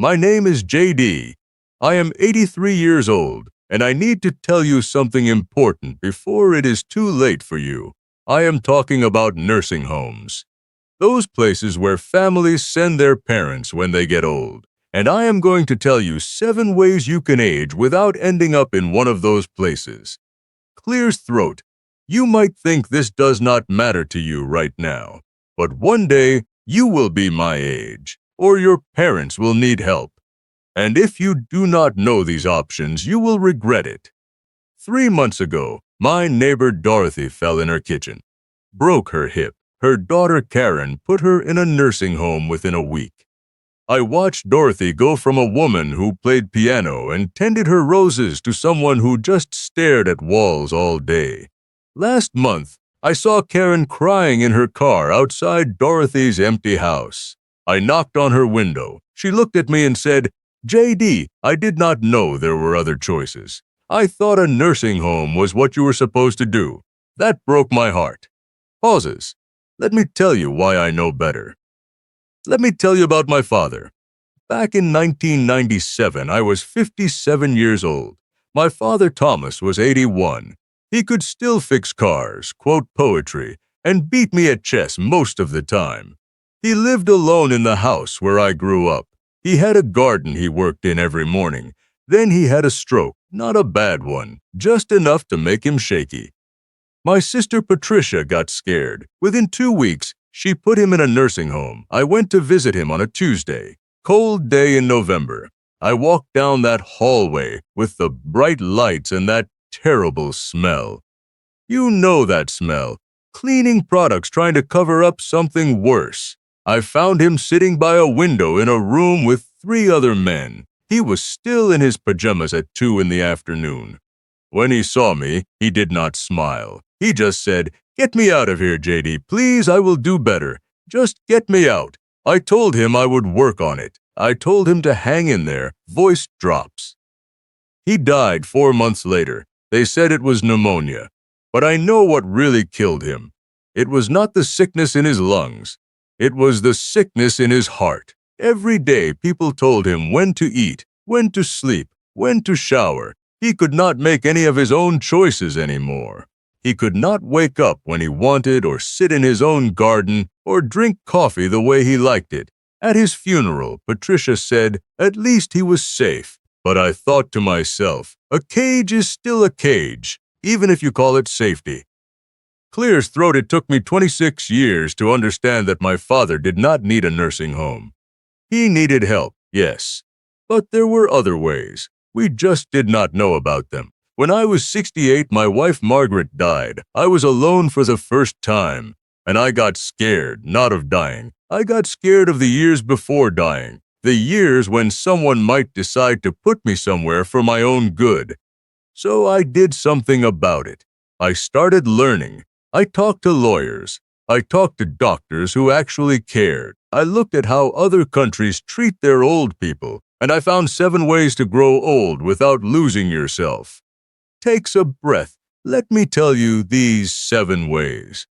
My name is JD. I am 83 years old, and I need to tell you something important before it is too late for you. I am talking about nursing homes. Those places where families send their parents when they get old. And I am going to tell you 7 ways you can age without ending up in one of those places. Clears throat. You might think this does not matter to you right now, but one day you will be my age, or your parents will need help. And if you do not know these options, you will regret it. 3 months ago, my neighbor Dorothy fell in her kitchen, broke her hip. Her daughter Karen put her in a nursing home within a week. I watched Dorothy go from a woman who played piano and tended her roses to someone who just stared at walls all day. Last month, I saw Karen crying in her car outside Dorothy's empty house. I knocked on her window. She looked at me and said, "JD, I did not know there were other choices. I thought a nursing home was what you were supposed to do." That broke my heart. Pauses. Let me tell you why I know better. Let me tell you about my father. Back in 1997, I was 57 years old. My father, Thomas, was 81. He could still fix cars, quote poetry, and beat me at chess most of the time. He lived alone in the house where I grew up. He had a garden he worked in every morning. Then he had a stroke, not a bad one, just enough to make him shaky. My sister Patricia got scared. Within 2 weeks, she put him in a nursing home. I went to visit him on a Tuesday. Cold day in November. I walked down that hallway with the bright lights and that terrible smell. You know that smell. Cleaning products trying to cover up something worse. I found him sitting by a window in a room with 3 other men. He was still in his pajamas at 2 in the afternoon. When he saw me, he did not smile. He just said, "Get me out of here, JD. Please, I will do better. Just get me out." I told him I would work on it. I told him to hang in there. Voice drops. He died 4 months later. They said it was pneumonia. But I know what really killed him. It was not the sickness in his lungs. It was the sickness in his heart. Every day people told him when to eat, when to sleep, when to shower. He could not make any of his own choices anymore. He could not wake up when he wanted or sit in his own garden or drink coffee the way he liked it. At his funeral, Patricia said, "At least he was safe." But I thought to myself, a cage is still a cage, even if you call it safety. Clears throat. It took me 26 years to understand that my father did not need a nursing home. He needed help, yes, but there were other ways. We just did not know about them. When I was 68, my wife Margaret died. I was alone for the first time, and I got scared, not of dying. I got scared of the years before dying, the years when someone might decide to put me somewhere for my own good. So I did something about it. I started learning. I talked to lawyers. I talked to doctors who actually cared. I looked at how other countries treat their old people, and I found 7 ways to grow old without losing yourself. Takes a breath. Let me tell you these 7 ways.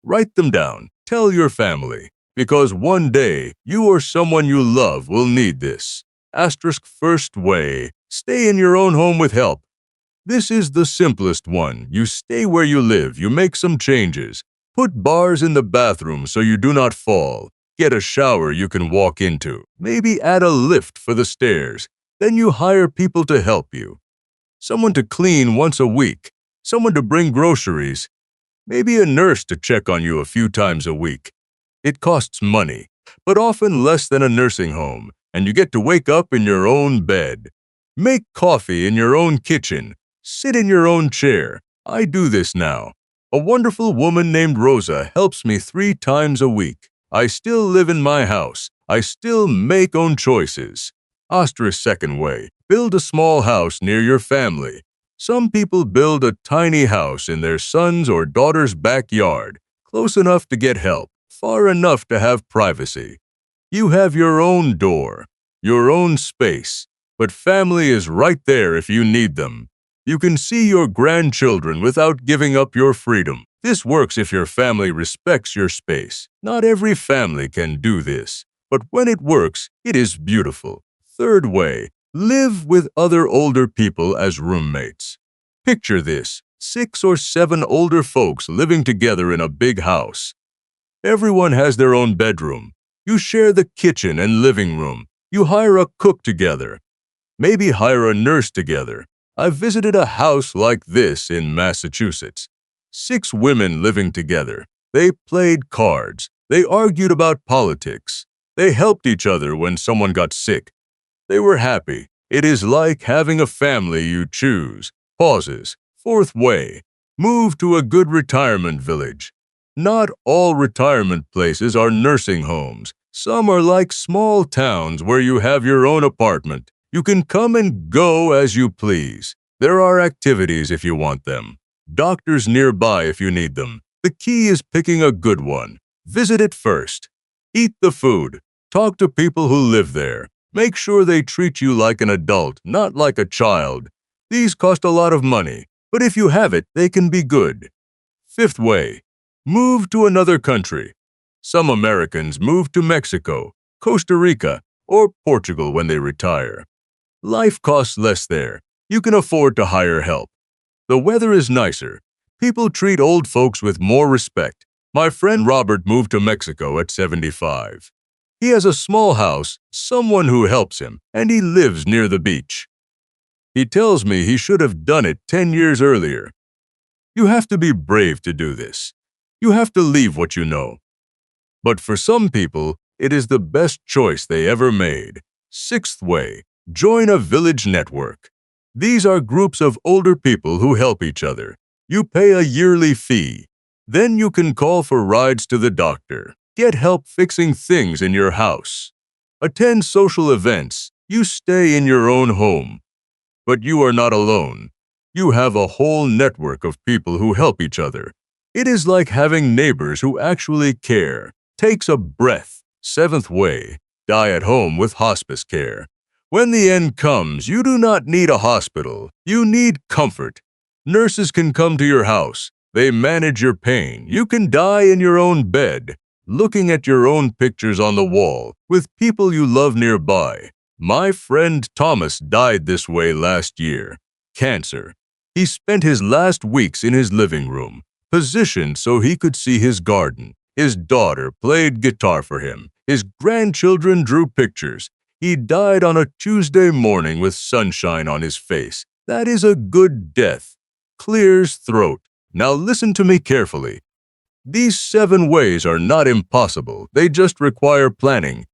Write them down. Tell your family, because one day you or someone you love will need this. Asterisk first way. Stay in your own home with help. This is the simplest one. You stay where you live. You make some changes. Put bars in the bathroom so you do not fall. Get a shower you can walk into. Maybe add a lift for the stairs. Then you hire people to help you. Someone to clean once a week. Someone to bring groceries. Maybe a nurse to check on you a few times a week. It costs money, but often less than a nursing home, and you get to wake up in your own bed. Make coffee in your own kitchen. Sit in your own chair. I do this now. A wonderful woman named Rosa helps me 3 times a week. I still live in my house. I still make own choices. Asterisk second way. Build a small house near your family. Some people build a tiny house in their son's or daughter's backyard, close enough to get help, far enough to have privacy. You have your own door, your own space, but family is right there if you need them. You can see your grandchildren without giving up your freedom. This works if your family respects your space. Not every family can do this, but when it works, it is beautiful. Third way, live with other older people as roommates. Picture this, 6 or 7 older folks living together in a big house. Everyone has their own bedroom. You share the kitchen and living room. You hire a cook together. Maybe hire a nurse together. I visited a house like this in Massachusetts. 6 women living together. They played cards. They argued about politics. They helped each other when someone got sick. They were happy. It is like having a family you choose. Pauses. Fourth way, move to a good retirement village. Not all retirement places are nursing homes. Some are like small towns where you have your own apartment. You can come and go as you please. There are activities if you want them. Doctors nearby if you need them. The key is picking a good one. Visit it first. Eat the food. Talk to people who live there. Make sure they treat you like an adult, not like a child. These cost a lot of money, but if you have it, they can be good. Fifth way, move to another country. Some Americans move to Mexico, Costa Rica, or Portugal when they retire. Life costs less there. You can afford to hire help. The weather is nicer. People treat old folks with more respect. My friend Robert moved to Mexico at 75. He has a small house, someone who helps him, and he lives near the beach. He tells me he should have done it 10 years earlier. You have to be brave to do this. You have to leave what you know. But for some people, it is the best choice they ever made. Sixth way, join a village network. These are groups of older people who help each other. You pay a yearly fee. Then you can call for rides to the doctor. Get help fixing things in your house. Attend social events. You stay in your own home. But you are not alone. You have a whole network of people who help each other. It is like having neighbors who actually care. Takes a breath. Seventh way, die at home with hospice care. When the end comes, you do not need a hospital. You need comfort. Nurses can come to your house. They manage your pain. You can die in your own bed, looking at your own pictures on the wall, with people you love nearby. My friend Thomas died this way last year. Cancer. He spent his last weeks in his living room, positioned so he could see his garden. His daughter played guitar for him. His grandchildren drew pictures. He died on a Tuesday morning with sunshine on his face. That is a good death. Clears throat. Now listen to me carefully. These 7 ways are not impossible. They just require planning.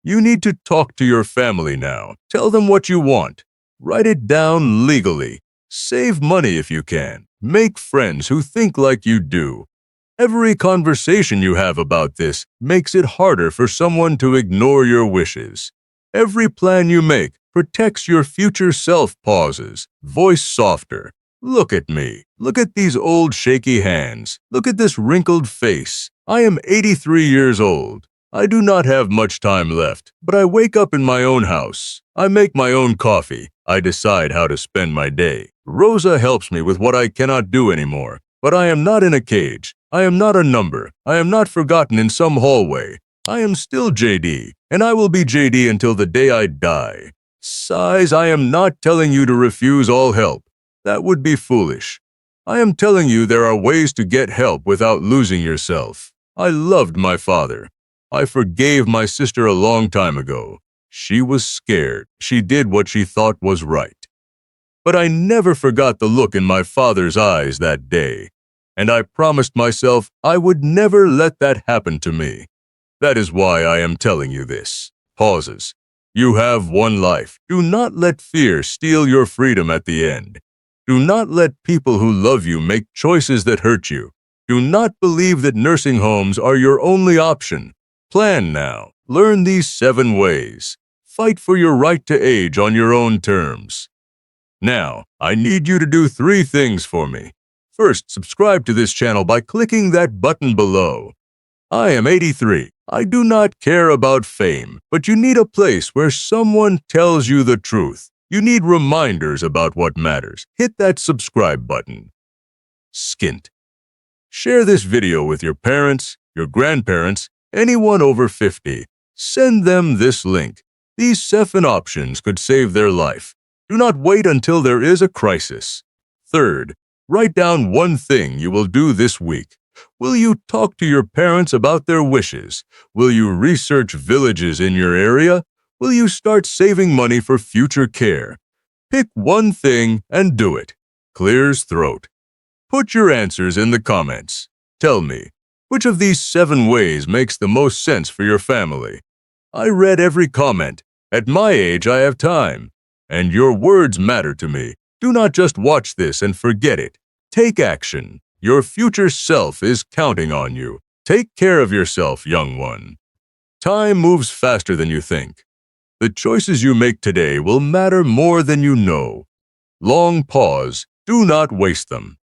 You need to talk to your family now. Tell them what you want. Write it down legally. Save money if you can. Make friends who think like you do. Every conversation you have about this makes it harder for someone to ignore your wishes. Every plan you make protects your future self. Pauses. Voice softer. Look at me. Look at these old shaky hands. Look at this wrinkled face. I am 83 years old. I do not have much time left, but I wake up in my own house. I make my own coffee. I decide how to spend my day. Rosa helps me with what I cannot do anymore, but I am not in a cage. I am not a number. I am not forgotten in some hallway. I am still JD, and I will be JD until the day I die. Sighs, I am not telling you to refuse all help. That would be foolish. I am telling you there are ways to get help without losing yourself. I loved my father. I forgave my sister a long time ago. She was scared. She did what she thought was right. But I never forgot the look in my father's eyes that day, and I promised myself I would never let that happen to me. That is why I am telling you this. Pauses. You have one life. Do not let fear steal your freedom at the end. Do not let people who love you make choices that hurt you. Do not believe that nursing homes are your only option. Plan now. Learn these 7 ways. Fight for your right to age on your own terms. Now, I need you to do 3 things for me. First, subscribe to this channel by clicking that button below. I am 83. I do not care about fame, but you need a place where someone tells you the truth. You need reminders about what matters. Hit that subscribe button. Skint. Share this video with your parents, your grandparents, anyone over 50. Send them this link. These 7 options could save their life. Do not wait until there is a crisis. Third, write down one thing you will do this week. Will you talk to your parents about their wishes? Will you research villages in your area? Will you start saving money for future care? Pick one thing and do it. Clears throat. Put your answers in the comments. Tell me, which of these 7 ways makes the most sense for your family? I read every comment. At my age, I have time. And your words matter to me. Do not just watch this and forget it. Take action. Your future self is counting on you. Take care of yourself, young one. Time moves faster than you think. The choices you make today will matter more than you know. Long pause. Do not waste them.